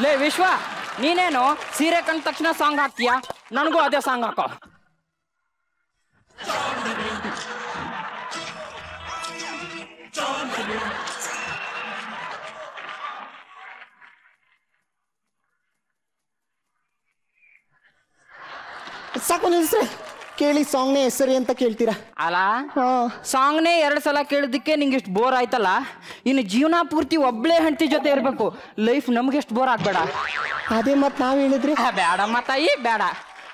ಲೇ ವಿಶ್ವ, ನೀನೇನು ಸೀರೆ ಕಂಡ ತಕ್ಷಣ ಸಾಂಗ್ ಹಾಕ್ತೀಯ? ನನಗೂ ಅದೇ ಸಾಂಗ್ ಹಾಕೋ. ಸಾಕು ನಿಲ್ಸ್ರೆ, ಕೇಳಿ ಸಾಂಗ್ನೇ ಹೆಸರಿ ಅಂತ ಕೇಳ್ತೀರಾ ಅಲ್ಲ? ಸಾಂಗ್ನೇ 2 ಸಲ ಕೇಳಿದಕ್ಕೆ ನಿಂಗೆ ಇಷ್ಟು ಬೋರ್ ಆಯ್ತಲ್ಲ, ಇನ್ನು ಜೀವನ ಪೂರ್ತಿ ಒಬ್ಳೆ ಹೆಂಡತಿ ಜೊತೆ ಇರ್ಬೇಕು. ಲೈಫ್ ನಮ್ಗೆ ಎಷ್ಟು ಬೋರ್ ಆಗ್ಬೇಡ. ಅದೇ ಮತ್ ನಾವ್ ಹೇಳಿದ್ರಿ ಬೇಡ ಮತ್ತಾಯಿ ಬೇಡ.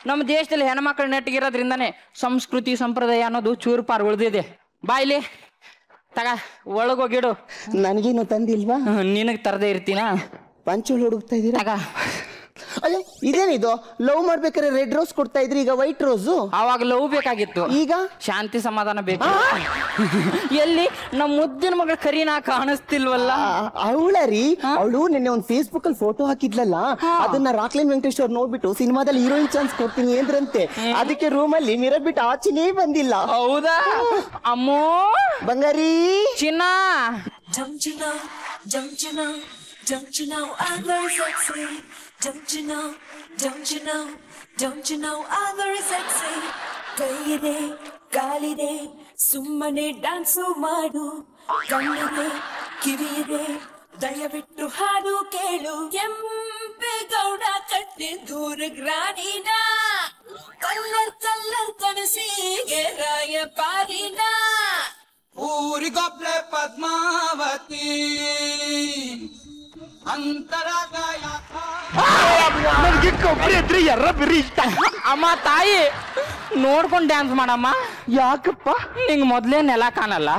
ನಮ್ಮ ದೇಶದಲ್ಲಿ ಹೆಣ್ಮಕ್ಳು ನೆಟ್ಟಿಗಿರೋದ್ರಿಂದಾನೆ ಸಂಸ್ಕೃತಿ ಸಂಪ್ರದಾಯ ಅನ್ನೋದು ಚೂರು ಪಾರು ಉಳಿದಿದೆ. ಬಾಯ್ಲಿ ತಗ, ಒಳಗೋಗಿಡು. ನನಗೇನು ತಂದಿಲ್ವಾ? ನಿನಗೆ ತರದೇ ಇರ್ತೀನ. ಪಂಚುಳು ಹುಡುಕ್ತಾ ಇದೀರ? ತಗ. ಅಯ್ಯೋ, ಇದೇನಿದು? ಲವ್ ಮಾಡ್ಬೇಕಾದ್ರೆ ರೆಡ್ ರೋಸ್ ಕೊಡ್ತಾ ಇದ್ರಿ, ಈಗ ವೈಟ್ ರೋಸು. ಅವಾಗ ಲವ್ ಬೇಕಾಗಿತ್ತು, ಈಗ ಶಾಂತಿ ಸಮಾಧಾನ ಬೇಕು. ಎಲ್ಲಿ ನಮ್ಮ ಮುದ್ದಿನ ಮಗಳ ಕರೀನಾ ಕಾಣಿಸ್ತಿಲ್ವಲ್ಲ? ಅವಳರಿ, ಅವಳು ನಿನ್ನೆ ಒಂದು ಫೇಸ್ಬುಕ್ ಅಲ್ಲಿ ಫೋಟೋ ಹಾಕಿದ್ಲಲ್ಲ, ಅದನ್ನ ರಾಕ್ಲೈನ್ ವೆಂಕಟೇಶ್ ಅವ್ರು ನೋಡ್ಬಿಟ್ಟು ಸಿನಿಮಾದಲ್ಲಿ ಹೀರೋಯಿನ್ ಚಾನ್ಸ್ ಕೊಡ್ತೀನಿ ಅಂದ್ರಂತೆ. ಅದಕ್ಕೆ ರೂಮ್ ಅಲ್ಲಿ ಮಿರರ್ ಬಿಟ್ಟು ಆಚೆನೇ ಬಂದಿಲ್ಲ. ಹೌದಾ? ಅಮ್ಮೋ ಬಂಗಾರಿ ಚಿನ್ನ. Don't you know, don't you know, don't you know I'm very sexy. Don't you know, don't you know, don't you know I'm very sexy. ಕೈಯಿದೆ ಕಾಲಿದೆ ಸುಮ್ಮನೆ ಡ್ಯಾನ್ಸು ಮಾಡು, ಕಣ್ಣಿದೆ ಕಿವಿಯಿದೆ ದಯವಿಟ್ಟು ಹಾಡು ಕೇಳು. ಕೆಂಪೇಗೌಡ ಕಟ್ಟಿ ದೂರಗ್ ರಾಣಿನ, ಕಲ್ಲರ್ ಕಲ್ಲರ್ ಕನಸಿಗೆ ರಾಯಪಾರಿನ. ಊರಿಗೊಬ್ಳೆ ಪದ್ಮಾವತಿ ಅಂತರಗಾಯ. ನನಗೆ ಕೊಬ್ಬರಿ ಇದ್ರೆ ಎರ್ರ ಬಿರಿ ಇಷ್ಟ. ಅಮ್ಮ ತಾಯಿ ನೋಡ್ಕೊಂಡು ಡ್ಯಾನ್ಸ್ ಮಾಡಮ್ಮ. ಯಾಕಪ್ಪ? ನಿಂಗೆ ಮೊದ್ಲೇ ನೆಲ ಕಾಣಲ್ಲ.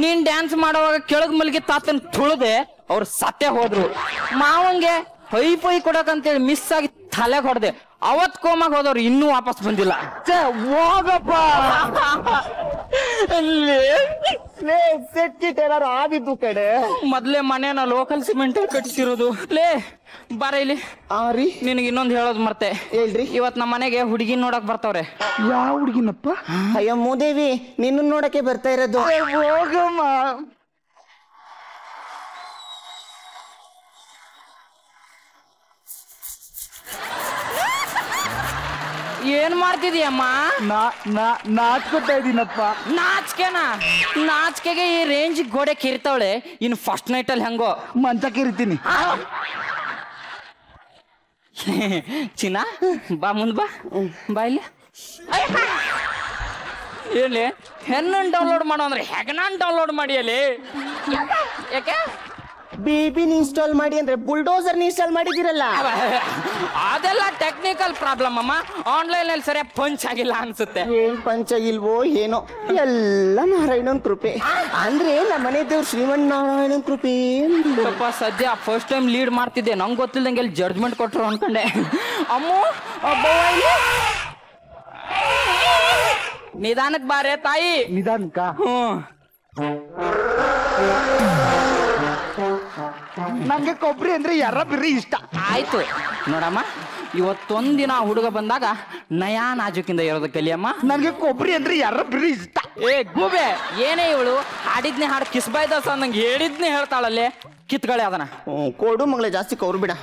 ನೀನ್ ಡ್ಯಾನ್ಸ್ ಮಾಡುವಾಗ ಕೆಳಗ್ ಮಲ್ಗಿ ತಾತನ್ ತುಳಿದೆ ಅವ್ರು ಸತ್ತೇ ಹೋದ್ರು. ಮಾವಂಗೆ ಪೈ ಕೊಡಕಂತೇಳಿ ಮಿಸ್ ಆಗಿ ತಲೆಗೆ ಹೊಡೆದೆ. ಅವತ್ ಕೋಮಾಗ ಹೋದವ್ರು ಇನ್ನೂ ವಾಪಸ್ ಬಂದಿಲ್ಲ. ಹೋಗಪ್ಪ. ಸೆಟ್ ಕಿಟ್ ಏನಾರು ಆದಿದ್ದು ಕಡೆ. ಮೊದ್ಲೇ ಮನೇನ ಲೋಕಲ್ ಸಿಮೆಂಟ್ ಕಟ್ಟಿಸಿರೋದು. ಲೇ ಬಾರ ಇಲ್ಲಿ. ರೀ, ನಿನಗೆ ಇನ್ನೊಂದು ಹೇಳೋದು ಮರ್ತೆ. ಹೇಳ್ರಿ. ಇವತ್ ನಮ್ಮ ಮನೆಗೆ ಹುಡುಗಿ ನೋಡಕ್ ಬರ್ತಾವ್ರೆ. ಯಾವ ಹುಡುಗಿನಪ್ಪ? ಅಯ್ಯ ಮೂದೇವಿ, ನಿನ್ನ ನೋಡಕ್ಕೆ ಬರ್ತಾ ಇರೋದು. ಹೋಗಮ್ಮ. ಏನ್ ಮಾಡ್ತಿದೀಯಮ್ಮ? ನಾಚ್ಕೊತಾ ಇದೀನಪ್ಪ. ನಾಚಿಕೆಗೆ ಈ ರೇಂಜ್ ಗೋಡೆ ಕಿರಿತಾವಳೆ. ಇನ್ ಫಸ್ಟ್ ನೈಟ್ ಅಲ್ಲಿ ಹೆಂಗೋ ಮಂಚ ಕಿರಿತೀನಿ. ಚಿನ್ನ ಬಾ, ಮುಂದ್ ಬಾ ಇಲ್ಲಿ. ಹೇಳಿ, ಹೆಣ್ಣನ್ ಡೌನ್ಲೋಡ್ ಮಾಡೋ ಅಂದ್ರೆ ಹೆಗನಾನ್ ಡೌನ್ಲೋಡ್ ಮಾಡಿ ಅಲ್ಲಿ. ಯಾಕೆ ಬೇಬಿನ ಇನ್ಸ್ಟಾಲ್ ಮಾಡಿ ಅಂದ್ರೆ ಬುಲ್ಡೋಸರ್ ಇನ್ಸ್ಟಾಲ್ ಮಾಡಿದಿರಲ್ಲ? ಅದೆಲ್ಲ ಟೆಕ್ನಿಕಲ್ ಪ್ರಾಬ್ಲಮ್ ಅಮ್ಮ. ಆನ್ಲೈನ್ ಅಲ್ಲಿ ಸರಿಯಾಗಿ ಪಂಚ್ ಆಗಿಲ್ಲ ಅನ್ಸುತ್ತೆ. ಏನ್ ಪಂಚ ಇಲ್ವೋ ಏನೋ, ಎಲ್ಲ ನಾರಾಯಣನ್ ಕೃಪೆ. ಅಂದ್ರೆ ನಮ್ಮ ಮನೆ ದೇವ್ರು ಶ್ರೀಮನ್ನಾರಾಯಣನ್ ಕೃಪೆ. ಪಾಪ ಸದ್ಯ ಫಸ್ಟ್ ಟೈಮ್ ಲೀಡ್ ಮಾಡ್ತಿದ್ದೆ, ನಂಗೆ ಗೊತ್ತಿಲ್ದಂಗೆ ಎಲ್ಲಿ ಜಡ್ಜ್ಮೆಂಟ್ ಕೊಟ್ರು ಅನ್ಕೊಂಡೆ. ಅಮ್ಮು ನಿಧಾನಕ್ ಬಾರೆ ತಾಯಿ. ನಿಧಾನಕ್ಕ? ನಂಗೆ ಕೊಬ್ಬರಿ ಅಂದ್ರೆ ಎರ್ರ ಬಿರಿ ಇಷ್ಟ. ಆಯ್ತು ನೋಡಮ್ಮ, ಇವತ್ತೊಂದಿನ ಹುಡುಗ ಬಂದಾಗ ನಯಾ ನಾಜುಕಿಂದ ಇರೋದು ಕಲಿಯಮ್ಮ. ನನಗೆ ಕೊಬ್ಬರಿ ಅಂದ್ರೆ ಎರ್ರ ಬಿರಿ ಇಷ್ಟ. ಏ ಗೂಬೆ, ಏನೇ ಇವಳು ಹಾಡಿದ್ನೇ ಹಾಡು ಕಿಸ್ಬಾಯ್ ದಾಸ ನಂಗೆ ಹೇಳಿದ್ನೇ ಹೇಳ್ತಾಳಲ್ಲೇ. ಕಿತ್ಗಳೇ ಅದನ್ನ. ಕೊಡು ಮಗಳೇ, ಜಾಸ್ತಿ ಕೌರು ಬಿಡ.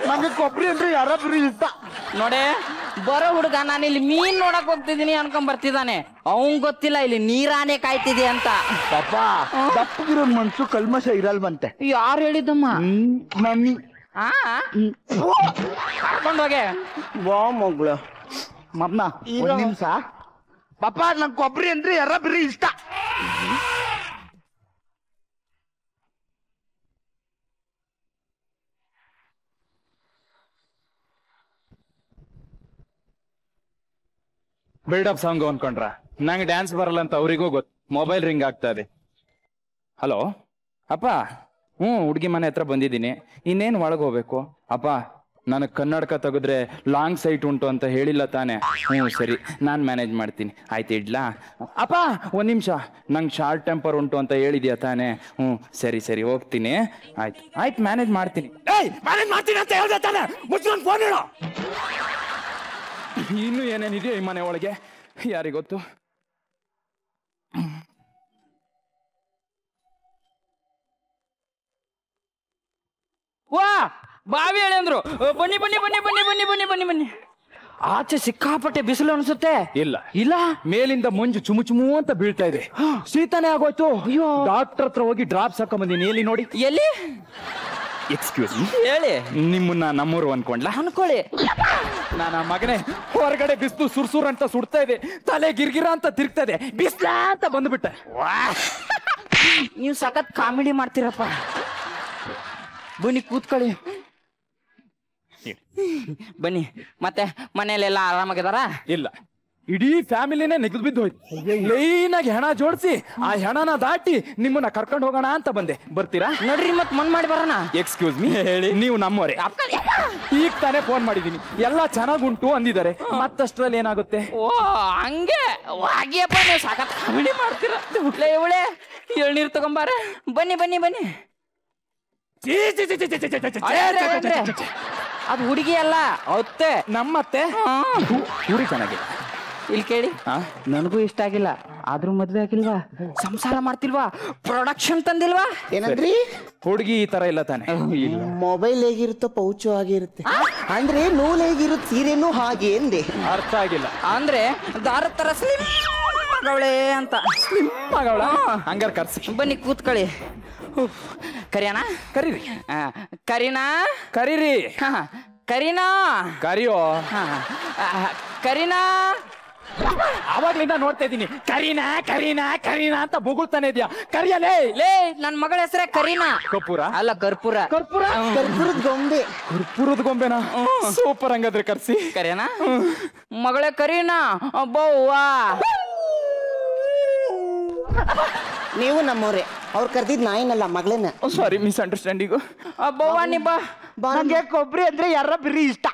ನಂಗೆ ಕೊಬ್ಬರಿ ಅಂದ್ರೆ ಎರ್ರ ಬಿರಿ ಇಷ್ಟ. ನೋಡೆ ಬರೋ ಹುಡುಗ, ನಾನು ಇಲ್ಲಿ ಮೀನ್ ನೋಡಕ್ ಹೋಗ್ತಿದ್ದೀನಿ ಅನ್ಕೊಂಡ್ ಬರ್ತಿದ್ದಾನೆ. ಅವನ್ ಗೊತ್ತಿಲ್ಲ ಇಲ್ಲಿ ನೀರಾನೆ ಕಾಯ್ತಿದೆ ಅಂತ. ಪಾಪ ದಪ್ಪಗಿರೋ ಮನ್ಸು ಕಲ್ಮಶ ಇರಲ್ವಂತೆ. ಯಾರು ಹೇಳಿದ್ದಮ್ಮ? ಮಮ್ಮಿ. ಕರ್ಕೊಂಡೋಗೆ ವಾ ಮಗಳು. ಮಮ್ಮ ಒಂದ್ ನಿಮಿಷ. ಪಾಪ ನಂಗೆ ಕೊಬ್ಬರಿ ಅಂದ್ರೆ ಎರ್ರ ಬಿರಿ ಇಷ್ಟ. ಬಿಲ್ಡಪ್ ಸಾಂಗ್ ಅನ್ಕೊಂಡ್ರ? ನಂಗೆ ಡ್ಯಾನ್ಸ್ ಬರಲ್ಲ ಅಂತ ಅವರಿಗೂ ಗೊತ್ತು. ಮೊಬೈಲ್ ರಿಂಗ್ ಆಗ್ತಾ ಇದೆ. ಹಲೋ ಅಪ್ಪ, ಹುಡುಗಿ ಮನೆ ಹತ್ರ ಬಂದಿದ್ದೀನಿ. ಇನ್ನೇನು ಒಳಗೆ ಹೋಗ್ಬೇಕು ಅಪ್ಪ. ನನಗೆ ಕನ್ನಡಕ ತೆಗೆದ್ರೆ ಲಾಂಗ್ ಸೈಟ್ ಉಂಟು ಅಂತ ಹೇಳಿಲ್ಲ ತಾನೆ? ಹ್ಞೂ ಸರಿ, ನಾನು ಮ್ಯಾನೇಜ್ ಮಾಡ್ತೀನಿ. ಆಯ್ತು, ಇಡ್ಲಾ? ಅಪ್ಪ ಒಂದ್ ನಿಮಿಷ, ನಂಗೆ ಶಾರ್ಟ್ ಟೆಂಪರ್ ಉಂಟು ಅಂತ ಹೇಳಿದ್ಯಾ ತಾನೆ? ಹ್ಞೂ ಸರಿ ಹೋಗ್ತೀನಿ. ಆಯ್ತು ಮ್ಯಾನೇಜ್ ಮಾಡ್ತೀನಿ. ಮ್ಯಾನೇಜ್ ಮಾಡ್ತೀನಿ ಅಂತ ಹೇಳ್ದೆ ತಾನೆ? ಮುಚ್ಕೊಂಡು ಫೋನ್ ಹೇಳೋ. ಇನ್ನು ಏನೇನಿದೆಯೋ ಈ ಮನೆ ಒಳಗೆ ಯಾರಿಗೊತ್ತು. ವಾ ಬಾವಿ ಹೇಳಿ ಅಂದ್ರು. ಬನ್ನಿ ಬನ್ನಿ ಬನ್ನಿ ಬನ್ನಿ ಬನ್ನಿ ಬನ್ನಿ ಬನ್ನಿ ಬನ್ನಿ. ಆಚೆ ಸಿಕ್ಕಾಪಟ್ಟೆ ಬಿಸಿಲು ಅನ್ಸುತ್ತೆ. ಇಲ್ಲ ಮೇಲಿಂದ ಮಂಜು ಚುಮು ಚುಮು ಅಂತ ಬೀಳ್ತಾ ಇದೆ. ಶೀತನೇ ಆಗೋಯ್ತು. ಅಯ್ಯೋ, ಡಾಕ್ಟರ್ ಹತ್ರ ಹೋಗಿ ಡ್ರಾಪ್ಸ್ ಹಾಕೊಂಬಂದಿನಿ. ಎಲ್ಲಿ ನೋಡಿ? ಎಲ್ಲಿ? ಎಕ್ಸ್ಕ್ಯೂಸ್ ಮೀ, ಹೇಳಿ. ನಿಮ್ಮನ್ನ ನಮ್ಮೂರು ಅನ್ಕೊಂಡ್ಲಾ? ಅನ್ಕೊಳ್ಳಿ. ನಾನ ಮಗನೇ, ಹೊರಗಡೆ ಬಿಸ್ಲು ಸುರ್ಸುರ್ ಅಂತ ಸುಡ್ತಾ ಇದೆ, ತಲೆ ಗಿರ್ಗಿರ ಅಂತ ತಿರ್ಗ್ತಾ ಇದೆ, ಬಿಸ್ಲ ಅಂತ ಬಂದ್ಬಿಟ್ಟೆ. ನೀವು ಸಖತ್ ಕಾಮಿಡಿ ಮಾಡ್ತೀರಪ್ಪ. ಬನ್ನಿ ಕೂತ್ಕೊಳ್ಳಿ. ಬನ್ನಿ. ಮತ್ತೆ ಮನೆಯಲ್ಲೆಲ್ಲ ಆರಾಮಾಗಿದಾರ? ಇಲ್ಲ, ಇಡೀ ಫ್ಯಾಮಿಲಿನೇ ನೆಗೆದು ಬಿದ್ದು ಹೋಯ್ತು. ಲೈನ್ ಆಗಿ ಹೆಣ ಜೋಡಿಸಿ ಆ ಹೆಣನ ದಾಟಿ ನಿಮ್ಮನ್ನ ಕರ್ಕೊಂಡು ಹೋಗೋಣ ಅಂತ ಬಂದೆ. ಬರ್ತೀರಾ? ನೋಡ್ರಿ, ಮತ್ ಮನ್ ಮಾಡಿ ಬರೋಣ. ಎಕ್ಸ್ಕ್ಯೂಸ್ ಮೀ, ಹೇಳಿ. ನೀವು ನಮ್ಮವರೇ? ಈಗ ತಾನೇ ಫೋನ್ ಮಾಡಿದೀನಿ, ಎಲ್ಲ ಚೆನ್ನಾಗುಂಟು ಅಂದಿದ್ದಾರೆ. ಮತ್ತಷ್ಟರಲ್ಲಿ ಏನಾಗುತ್ತೆ? ಓ ಹಂಗೆ ಆಗಿಯಪ್ಪ, ನೀವು ಸಖತ್ ಕಾಮಿಡಿ ಮಾಡ್ತೀರ. ಇವಳೆ ಎಳ್ನೀರ್ ತಗೊಂಬಾರ. ಬನ್ನಿ ಬನ್ನಿ ಬನ್ನಿ. ಅದು ಹುಡುಗಿ ಅಲ್ಲ, ಅತ್ತೆ. ನಮ್ಮತ್ತೆ ಹುಡುಗಿ ಚೆನ್ನಾಗಿಲ್ಲ. ಇಲ್ಲಿ ಕೇಳಿ, ನನಗೂ ಇಷ್ಟ ಆಗಿಲ್ಲ, ಆದ್ರೂ ಮದ್ವೆ ಆಗಿಲ್ವಾ? ಸಂಸಾರ ಮಾಡ್ತಿಲ್ವಾ? ಪ್ರೊಡಕ್ಷನ್ ತಂದಿಲ್ವಾ? ಏನಂದ್ರಿ? ಹುಡುಗಿ ಈ ತರ ಇಲ್ಲ ತಾನೆ? ಮೊಬೈಲ್ ಹೇಗಿರುತ್ತೋ ಪೌಚು ಆಗಿರುತ್ತೆ. ಅಂದ್ರೆ ನೂಲ್ ಹೇಗಿರುತ್ತೆ ಸೀರೆನೂ ಹಾಗೆ ಎಂದೆ. ಅರ್ಥ ಆಗಿಲ್ಲ. ಅಂದ್ರೆ ದಾರ ತರ ಸ್ಲಿಮ್ ಮಗಳೇ ಅಂತ. ಸ್ಲಿಮ್ ಮಗಳ? ಹಂಗಾರ ಕರ್ಸಿ. ಬನ್ನಿ ಕೂತ್ಕೊಳ್ಳಿ. ಕರಿಯಾನ? ಕರೀರಿ. ಕರೀನಾ? ಕರೀರಿ. ಕರೀನಾ? ಕರಿಯೋ. ಕರೀನಾ? ಅವಾಗ್ಲಿಂದ ನೋಡ್ತಾ ಇದ್ದೀನಿ, ಕರೀನಾ ಕರೀನಾ ಕರೀನಾ ಅಂತ ಬೊಗಳ್ತಾನೆ ಇದೆಯಾ. ಕರಿಯಲೇ ಲೇ, ನನ್ ಮಗಳ ಹೆಸರೇ ಕರೀನಾ. ಕಪೂರ ಅಲ್ಲ, ಕರ್ಪೂರ. ಕರ್ಪೂರ? ಕರ್ಪೂರದ ಗೊಂಬೆ. ಕರ್ಪೂರದ ಗೊಂಬೆನಾ? ಸೂಪರ್. ಹಂಗಾದ್ರೆ ಕರ್ಸಿ. ಕರಿಯಾನ? ಮಗಳೇ ಕರೀನಾ? ಬೌವಾ. ನೀವು ನಮ್ಮವ್ರೆ. ಅವ್ರು ಕರ್ದಿದ್ ನಾಯಿನಲ್ಲ, ಮಗಳನ್ನ. ಸಾರಿ, ಮಿಸ್ ಅಂಡರ್ಸ್ಟ್ಯಾಂಡಿಂಗು. ಬೌವಾ ನೀ ಬಾ. ನಂಗೆ ಕೊಬ್ಬರಿ ಅಂದ್ರೆ ಯಾರ ಬಿರಿ ಇಷ್ಟ.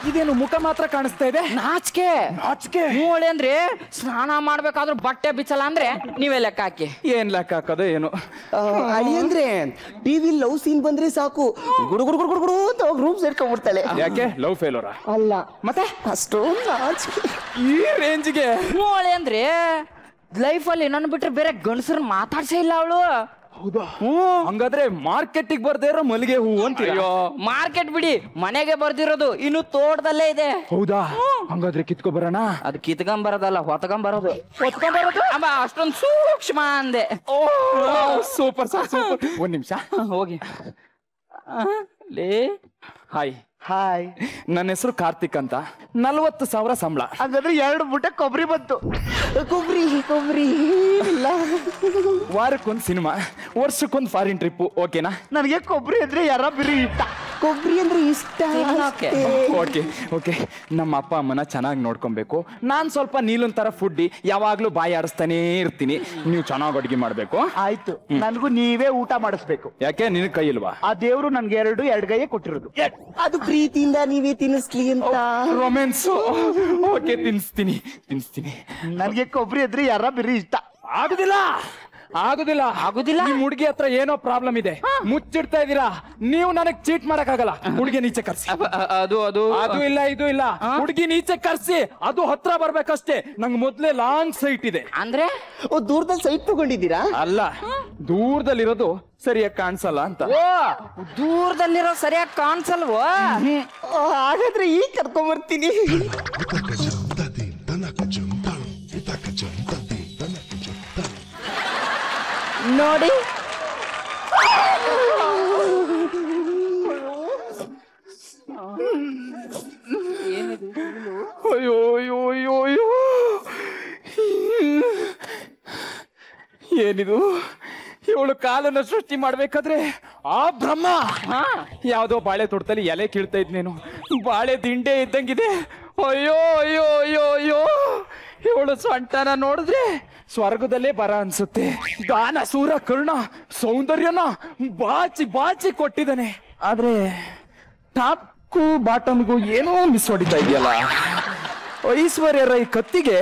ಇದೇನು ಮುಖ ಮಾತ್ರ ಕಾಣಿಸ್ತಾ ಇದೆ? ನಾಚಿಕೆ. ನಾಚಿಕೆ? ಮೂಳೆ ಅಂದ್ರೆ ಸ್ನಾನ ಮಾಡ್ಬೇಕಾದ್ರೂ ಬಟ್ಟೆ ಬಿಚ್ಚಲ್ಲ ಅಂದ್ರೆ ನೀವೇ ಲೆಕ್ಕ ಹಾಕಿ. ಏನ್ ಲೆಕ್ಕ ಹಾಕೋದು ಏನು? ಅಳಿ ಅಂದ್ರೆ ಟಿವಿ ಲವ್ ಸೀನ್ ಬಂದ್ರೆ ಸಾಕು, ಗುಡು ಗುಡು ಗುಡು ಗುಡು ಅಂತ ಹೋಗಿ ರೂಮ್ ಸೇರ್ಕೊಂಡ್ಬಿಡ್ತಾಳೆ. ಯಾಕೆ? ಲವ್ ಫೇಲೋರಾ? ಅಲ್ಲ, ಮತ್ತೆ ಅಷ್ಟೊಂದು ನಾಚಿಕೆ. ಈ ರೇಂಜ್ಗೆ? ಮೂಳೆ ಅಂದ್ರೆ ಲೈಫಲ್ಲಿ ನನ್ನ ಬಿಟ್ರೆ ಬೇರೆ ಗಂಡಸರು ಮಾತಾಡ್ಸೇ ಇಲ್ಲ ಅವಳು. ಹೌದಾ? ಹಂಗಾದ್ರೆ ಮಾರ್ಕೆಟಿಗೆ ಬರ್ದೇ ಇರೋ ಮಲ್ಲಿಗೆ ಹೂವು ಅಂತ. ಅಯ್ಯೋ, ಮಾರ್ಕೆಟ್ ಬಿಡಿ, ಮನೆಗೆ ಬರ್ದಿರೋದು ಇನ್ನು ತೋಟದಲ್ಲೇ ಇದೆ. ಹೌದಾ? ಹಂಗಾದ್ರೆ ಕಿತ್ಕೊ ಬರೋಣ. ಅದು ಕಿತ್ಕೊಂಬರೋದಲ್ಲ, ಹೊತ್ಕೊಂಬರೋದು. ಹೊತ್ಕೊಂಬರೋದು ಅಷ್ಟೊಂದು ಸೂಕ್ಷ್ಮ ಅಂದೆ. Super sir, super. ಒಂದ್ ನಿಮಿಷ ಹೋಗಿ. ಲೇ, ಹಾಯ್. ಹಾಯ್, ನನ್ನ ಹೆಸರು ಕಾರ್ತಿಕ್ ಅಂತ. 40,000 ಸಂಬಳ. ಹಾಗಾದ್ರೆ 2 ಮೂಟೆ ಕೊಬ್ಬರಿ ಬಂತು. ಕೊಬ್ಬರಿ ಕೊಬ್ಬರಿ ಇಲ್ಲ. ವಾರಕ್ಕೊಂದು ಸಿನಿಮಾ, ವರ್ಷಕ್ಕೊಂದು ಫಾರಿನ್ ಟ್ರಿಪ್. ಓಕೆನಾ? ನನಗೆ ಕೊಬ್ಬರಿ ಅಂದ್ರೆ ಯಾರ ಬಿರಿ ಇಷ್ಟ. ಕೊಬ್ಬರಿ ಅಂದ್ರೆ ಇಷ್ಟ. Okay okay. ನಮ್ಮ ಅಪ್ಪ ಅಮ್ಮನ ಚೆನ್ನಾಗಿ ನೋಡ್ಕೊಬೇಕು. ನಾನ್ ಸ್ವಲ್ಪ ನೀಲನ್ ತರ ಫುಡ್ಡಿ, ಯಾವಾಗ್ಲೂ ಬಾಯಿ ಆಡಿಸ್ತಾನೇ ಇರ್ತೀನಿ. ನೀವು ಚೆನ್ನಾಗಿ ಅಡ್ಗೆ ಮಾಡ್ಬೇಕು. ಆಯ್ತು, ನನಗೂ ನೀವೇ ಊಟ ಮಾಡಿಸ್ಬೇಕು. ಯಾಕೆ? ನಿನ್ ಕೈ ಇಲ್ವಾ? ಆ ದೇವ್ರು ನನ್ಗೆ ಎರಡು ಕೈಯೇ ಕೊಟ್ಟಿರೋದು. ಅದು ಪ್ರೀತಿಯಿಂದ ನೀವೇ ತಿನ್ನಿಸ್ಲಿ ಅಂತ. ರೊಮ್ಯಾನ್ಸ್. ಓಕೆ, ತಿನ್ಸ್ತೀನಿ. ನನ್ಗೆ ಕೊಬ್ಬರಿ ಅಂದ್ರೆ ಯಾರ ಬಿರಿ ಇಷ್ಟ. ಆಗುದಿಲ್ಲ. ನಿಮ್ ಹುಡುಗಿ ಹತ್ರ ಏನೋ ಪ್ರಾಬ್ಲಮ್ ಇದೆ, ಮುಚ್ಚಿಡ್ತಾ ಇದೀರಾ. ನೀವು ನನಗ್ ಚೀಟ್ ಮಾಡಕ್ ಆಗಲ್ಲ. ಹುಡುಗಿ ನೀಚೆ ಕರ್ಸಿ. ಅದು ಇಲ್ಲ, ಇದು ಇಲ್ಲ. ಹುಡುಗಿ ನೀಚೆ ಕರ್ಸಿ, ಅದು ಹತ್ರ ಬರ್ಬೇಕಷ್ಟೇ. ನಂಗೆ ಮೊದ್ಲೇ ಲಾಂಗ್ ಸೈಟ್ ಇದೆ. ಅಂದ್ರೆ ದೂರದಲ್ಲಿ ಸೈಟ್ ತಗೊಂಡಿದ್ದೀರಾ? ಅಲ್ಲ, ದೂರದಲ್ಲಿರೋದು ಸರಿಯಾಗಿ ಕಾಣಿಸಲ್ಲ ಅಂತ. ಓ, ದೂರದಲ್ಲಿರೋ ಸರಿಯಾಗಿ ಕಾಣಿಸಲ್ವೋ? ಹಾಗಾದ್ರೆ ಈಗ ಕರ್ಕೊಂಡ್ಬರ್ತೀನಿ. ನೋಡಿ, ಅಯ್ಯೋ ಅಯ್ಯೋ ಅಯ್ಯೋ ಅಯ್ಯೋ, ಏನಿದು? ಇವಳು ಕಾಲನ್ನ ಸೃಷ್ಟಿ ಮಾಡ್ಬೇಕಾದ್ರೆ ಆ ಬ್ರಹ್ಮ ಯಾವ್ದೋ ಬಾಳೆ ತೋಟದಲ್ಲಿ ಎಲೆ ಕೀಳ್ತಾ ಇದ್ನೇನು, ಬಾಳೆ ದಿಂಡೆ ಇದ್ದಂಗಿದೆ. ಅಯ್ಯೋ ಅಯ್ಯೋ ಅಯ್ಯೋ ಅಯ್ಯೋ, ಇವಳು ಸೊಂಟನ ನೋಡಿದ್ರೆ ಸ್ವರ್ಗದಲ್ಲೇ ಬರ ಅನ್ಸುತ್ತೆ. ಗಾನ ಸೂರ ಕರ್ಣ ಸೌಂದರ್ಯನ ಬಾಚಿ ಬಾಚಿ ಕೊಟ್ಟಿದ್ದಾನೆ. ಆದ್ರೆ ಟಾಪ್ಗೂ ಬಾಟಮ್ಗೂ ಏನೋ ಮಿಸ್ ಹೊಡಿತಾ ಇದೆಯಲ್ಲ. ಐಶ್ವರ್ಯ ರೈ ಕತ್ತಿಗೆ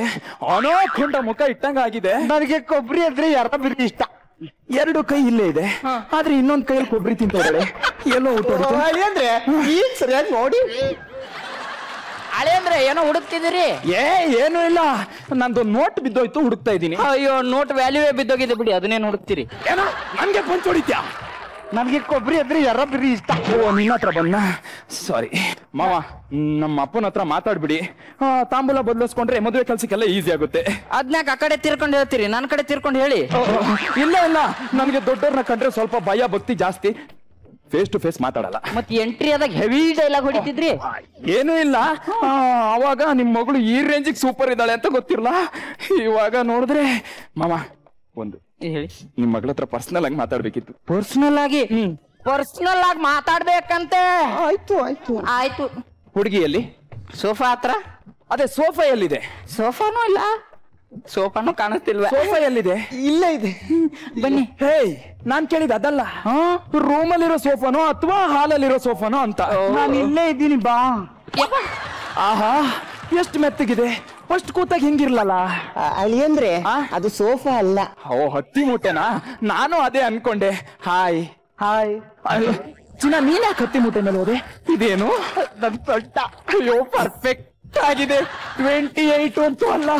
ಅನೋಕೊಂಡ ಮುಖ ಇಟ್ಟಂಗ ಆಗಿದೆ. ನನಗೆ ಕೊಬ್ಬರಿ ಅಂದ್ರೆ ಯಾರ ಬಿರಿ ಇಷ್ಟ. ಎರಡು ಕೈ ಇಲ್ಲೇ ಇದೆ, ಆದ್ರೆ ಇನ್ನೊಂದ್ ಕೈಯಲ್ಲಿ ಕೊಬ್ಬರಿ ತಿಂತಾಳೆ. ಎಲ್ಲೋ ಊಟ ಅಂದ್ರೆ ಈಗ ಸರಿಯಾಗಿ ನೋಡಿ. ಹಳೆ ಅಂದ್ರೆ ಏನೋ ಹುಡುಕ್ತಿದ್ದೀರಿ? ಏನು ಇಲ್ಲ, ನಂದು ನೋಟ್ ಬಿದ್ದೋಯ್ತು, ಹುಡುಕ್ತಾ ಇದ್ದೀನಿ. ಅಯ್ಯೋ, ನೋಟ್ ವ್ಯಾಲ್ಯೂವೇ ಬಿದ್ದೋಗಿದೆ ಬಿಡಿ, ಅದನ್ನೇನು ಹುಡುಕ್ತಿರಿ? ಏನೋ ನನ್ಗೆ ಪಂಚ್ ಹೊಡಿತ್ಯಾ? ನನಗೆ ಕೊಬ್ಬರಿ ಅಂದ್ರೆ ಯಾರ ಬಿರಿ ಇಷ್ಟ. ಓ, ನಿನ್ನ ಹತ್ರ ಬಂದ. ಸಾರಿ ಮಾವ, ನಮ್ಮ ಅಪ್ಪನ ಹತ್ರ ಮಾತಾಡ್ಬಿಡಿ. ತಾಂಬೂಲ ಬದಲಿಸ್ಕೊಂಡ್ರೆ ಮದುವೆ ಕೆಲ್ಸಕ್ಕೆಲ್ಲ ಈಸಿ ಆಗುತ್ತೆ. ಅದ್ನ್ಯಾಕ ಆ ಕಡೆ ತಿರ್ಕೊಂಡು ಹೇಳ್ತೀರಿ, ನನ್ನ ಕಡೆ ತಿರ್ಕೊಂಡು ಹೇಳಿ. ಇಲ್ಲ ಇಲ್ಲ, ನನಗೆ ದೊಡ್ಡವ್ರನ್ನ ಕಂಡ್ರೆ ಸ್ವಲ್ಪ ಭಯ ಭಕ್ತಿ ಜಾಸ್ತಿ. ಫೇಸ್ ಟು ಫೇಸ್ ಮಾತಾಡಲ್ಲ. ಮತ್ತೆ ಎಂಟ್ರಿ ಆದಾಗ ಹೆವಿ ಡೈಲಾಗ್ ಹೊಡಿತಿದ್ರಿ? ಏನೂ ಇಲ್ಲ, ಅವಾಗ ನಿಮ್ ಮಗಳು ಈ ರೇಂಜಿಗೆ ಸೂಪರ್ ಇದ್ದಾಳೆ ಅಂತ ಗೊತ್ತಿರಲ್ಲ. ಇವಾಗ ನೋಡಿದ್ರೆ ಮಾಮ, ಒಂದು ಹೇಳಿ. ನಿಮ್ ಮಗಳ ಹತ್ರ ಪರ್ಸನಲ್ ಆಗಿ ಮಾತಾಡ್ಬೇಕಿತ್ತು. ಪರ್ಸನಲ್ ಆಗಿ? ಪರ್ಸನಲ್ ಆಗಿ ಮಾತಾಡ್ಬೇಕಂತೆ. ಆಯ್ತು ಆಯ್ತು ಆಯ್ತು. ಹುಡುಗಿಯಲ್ಲಿ ಸೋಫಾ ಹತ್ರ? ಅದೇ ಸೋಫಾ ಎಲ್ಲಿದೆ? ಸೋಫಾನೂ ಇಲ್ಲ, ಸೋಫಾನು ಕಾಣಿಸ್ತಿಲ್ವಾ? ಸೋಫಾ ಎಲ್ಲಿದೆ? ಇಲ್ಲ ಇದೆ. ಬನ್ನಿ. ಹೇ, ನಾನ್ ಕೇಳಿದ ಅದಲ್ಲ, ರೂಮಲ್ಲಿರೋ ಸೋಫಾನೋ ಅಥವಾ ಹಾಲಲ್ಲಿರೋ ಸೋಫಾನೋ ಅಂತ. ನಾನು ಇಲ್ಲೇ ಇದ್ದೀನಿ, ಬಾ. ಆಹಾ, ಎಷ್ಟು ಮೆತ್ತಗಿದೆ. ಫಸ್ಟ್ ಕೂತಾಗ ಹಿಂಗಿರ್ಲಲ್ಲ. ಅಳಿ ಅಂದ್ರೆ ಅದು ಸೋಫಾ ಅಲ್ಲ. ಓ, ಹತ್ತಿ ಮೂಟೆನಾ? ನಾನು ಅದೇ ಅನ್ಕೊಂಡೆ. Hi hi. ಚಿನ್ನ, ನೀನ್ ಯಾಕೆ ಹತ್ತಿ ಮೂಟೆ ಮೇಲೆ ಹೋದೆ? ಇದೇನು ನನ್ ಸೊಂಟ? ಅಯ್ಯೋ, ಪರ್ಫೆಕ್ಟ್ ಆಗಿದೆ. 28 ಅಂತೂ ಅಲ್ಲ,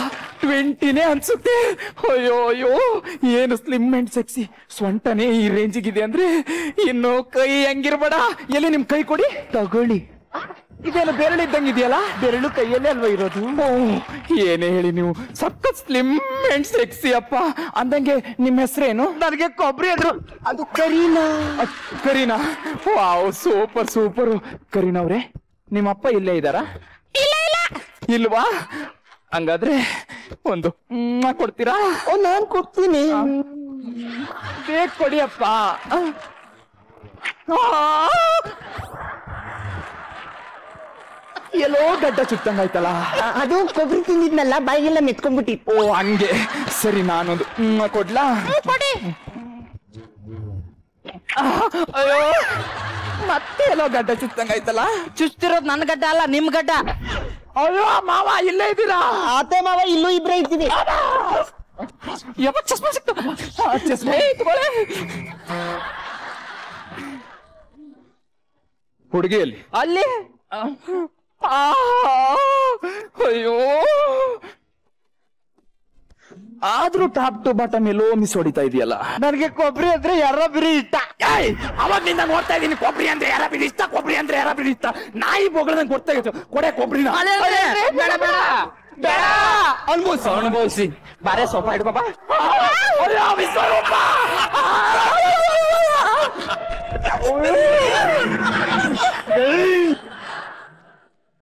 20ನೇ ಅನ್ಸುತ್ತೆ. ಅಯ್ಯೋ ಅಯ್ಯೋ, ಏನು ಸ್ಲಿಮ್ ಅಂಡ್ ಸೆಕ್ಸಿ. ಸೊಂಟನೇ ಈ ರೇಂಜಿಗಿದೆ ಅಂದ್ರೆ ಇನ್ನು ಕೈ ಹೆಂಗಿರ್ಬೇಡ. ಎಲ್ಲಿ ನಿಮ್ ಕೈ ಕೊಡಿ, ತಗೊಳ್ಳಿ. ಇದೇನು ಬೆರಳು ಇದ್ದಂಗಿದೆಯಲ್ಲ? ಬೆರಳು ಕೈಯಲ್ಲೇ ಅಲ್ವಾ ಇರೋದು? ಏನೇ ಹೇಳಿ ನೀವು, ಸಖತ್ ಸ್ಲಿಮ್ ಅಂಡ್ ಸೆಕ್ಸಿ ಅಪ್ಪ. ಅಂದಂಗೆ ನಿಮ್ಮ ಹೆಸರೇನು? ನನಗೆ ಕೊಬ್ಬರಿ ಅಂದ್ರು. ಅದು Kareena. Kareena? Wow, super super. Kareena ಅವ್ರೆ, ನಿಮ್ಮ ಅಪ್ಪ ಇಲ್ಲೇ ಇದ್ದಾರಾ? ಇಲ್ವಾ? ಹಂಗಾದ್ರೆ ಒಂದು ಕೊಡ್ತೀರಾ? ನಾನ್ ಕೊಡ್ತೀನಿ. ಬೇಗ ಕೊಡಿಯಪ್ಪ. ಎಲ್ಲೋ ಗಡ್ಡ ಚುಟ್ಟಂಗಾಯ್ತಲ್ಲ. ಅದು ಕೊಬ್ಬರಿ ತಿಂದಿದ್ನಲ್ಲ, ಬಾಯಿಗೆಲ್ಲ ಮೆತ್ಕೊಂಡ್ಬಿಟ್ಟಿತ್ತು. ಓ, ಹಂಗೆ. ಸರಿ, ನಾನೊಂದು ಕೊಡ್ಲಾ? ಕೊಡಿ. ಅಯ್ಯೋ, ಮತ್ತೆ ಎಲ್ಲೋ ಗಡ್ಡ ಚುಟ್ಟಂಗಾಯ್ತಲ್ಲ. ಚುಚ್ತಿರೋದು ನನ್ನ ಗಡ್ಡ ಅಲ್ಲ, ನಿಮ್ ಗಡ್ಡ. ಅಯ್ಯೋ ಮಾವ, ಇಲ್ಲೇ ಇದ್ದೀರಾ? ಆತೆ ಮಾವ, ಇಲ್ಲೂ ಇಬ್ರೇ ಇದ್ದೀವಿ. ಯಾವ ಚಸ್ಮಾ ಸಿಕ್ತ? ಚಸ್ಮಾ ಇಟ್ಕೊಳ್ಳಿ. ಹುಡುಗಿಯಲ್ಲಿ ಅಲ್ಲಿ ಅಯ್ಯೋ, ಆದ್ರೂ ಟಾಪ್ ಟು ಬಾಟಮ್ ಎಲ್ಲೋ ಮಿಸ್ ಹೊಡಿತಾ ಇದೆಯಲ್ಲ. ನನಗೆ ಕೊಬ್ಬರಿ ಅಂದ್ರೆ ಯಾರ ಬಿರಿ ಇಷ್ಟ. ಅವಾಗ ನಿಂದ ನೋಡ್ತಾ ಇದೀನಿ. ಕೊಬ್ಬರಿ ಅಂದ್ರೆ ಯಾರ ಬಿಡಿ ಇಷ್ಟ, ಕೊಬ್ಬರಿ ಅಂದ್ರೆ ಯಾರ ಬಿಡಿ ಇಷ್ಟ. ನಾಯಿ ಬೋಗಳದಂಗೆ ಕೊಡ್ತಾ ಇತ್ತು. ಕೊಡೆ ಕೊಬ್ಬರಿನ. ಬೇಡ ಬೇಡ ಬೇಡ, ಅನ್ಭವಿಸಿ ಅನುಭವಿಸಿ. ಬಾರೆ ಸೋಫಾ ಇಡು ಬಾಬಾ. ವಿಶ್ವರೂಪ.